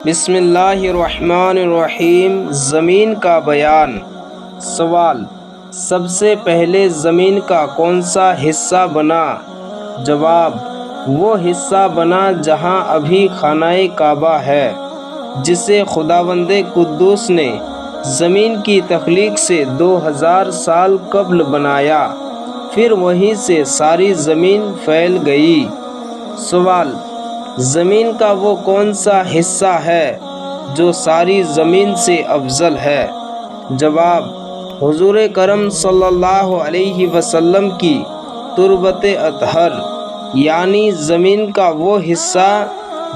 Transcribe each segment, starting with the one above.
بسم اللہ الرحمن الرحیم۔ زمین کا بیان۔ سوال: سب سے پہلے زمین کا کون سا حصہ بنا؟ جواب: وہ حصہ بنا جہاں ابھی خانہ کعبہ ہے، جسے خداوند قدوس نے زمین کی تخلیق سے 2000 سال قبل بنایا، پھر وہیں سے ساری زمین پھیل گئی۔ سوال: زمین کا وہ کون سا حصہ ہے جو ساری زمین سے افضل ہے؟ جواب: حضور کرم صلی اللہ علیہ وسلم کی تربت اطہر، یعنی زمین کا وہ حصہ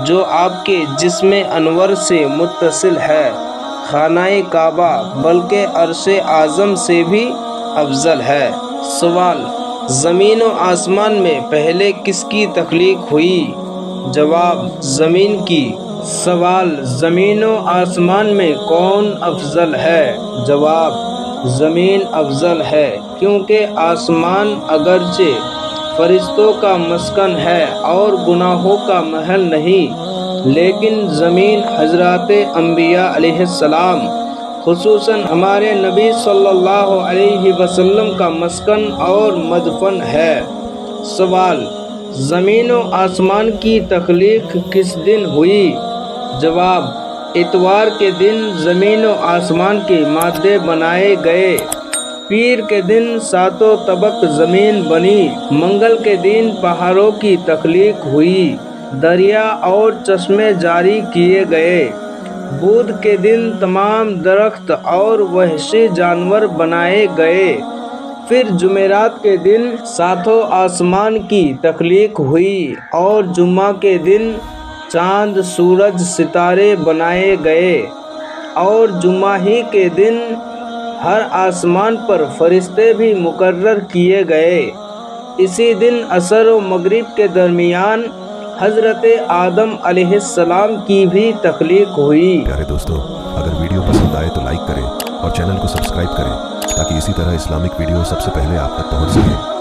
جو آپ کے جسم انور سے متصل ہے، خانہ کعبہ بلکہ عرش اعظم سے بھی افضل ہے۔ سوال: زمین و آسمان میں پہلے کس کی تخلیق ہوئی؟ جواب: زمین کی۔ سوال: زمین و آسمان میں کون افضل ہے؟ جواب: زمین افضل ہے، کیونکہ آسمان اگرچہ فرشتوں کا مسکن ہے اور گناہوں کا محل نہیں، لیکن زمین حضرات انبیاء علیہ السلام، خصوصاً ہمارے نبی صلی اللہ علیہ وسلم کا مسکن اور مدفن ہے۔ سوال: زمین و آسمان کی تخلیق کس دن ہوئی؟ جواب: اتوار کے دن زمین و آسمان کے مادے بنائے گئے، پیر کے دن 7 طبق زمین بنی، منگل کے دن پہاڑوں کی تخلیق ہوئی، دریا اور چشمے جاری کیے گئے، بدھ کے دن تمام درخت اور وحشی جانور بنائے گئے، پھر جمعرات کے دن 7 آسمان کی تخلیق ہوئی اور جمعہ کے دن چاند، سورج، ستارے بنائے گئے، اور جمعہ ہی کے دن ہر آسمان پر فرشتے بھی مقرر کیے گئے۔ اسی دن عصر و مغرب کے درمیان حضرت آدم علیہ السلام کی بھی تخلیق ہوئی۔ پیارے دوستو، اگر ویڈیو پسند آئے تو لائک کریں اور چینل کو سبسکرائب کریں تاکہ اسی طرح اسلامک ویڈیو سب سے پہلے آپ تک پہنچ سکیں۔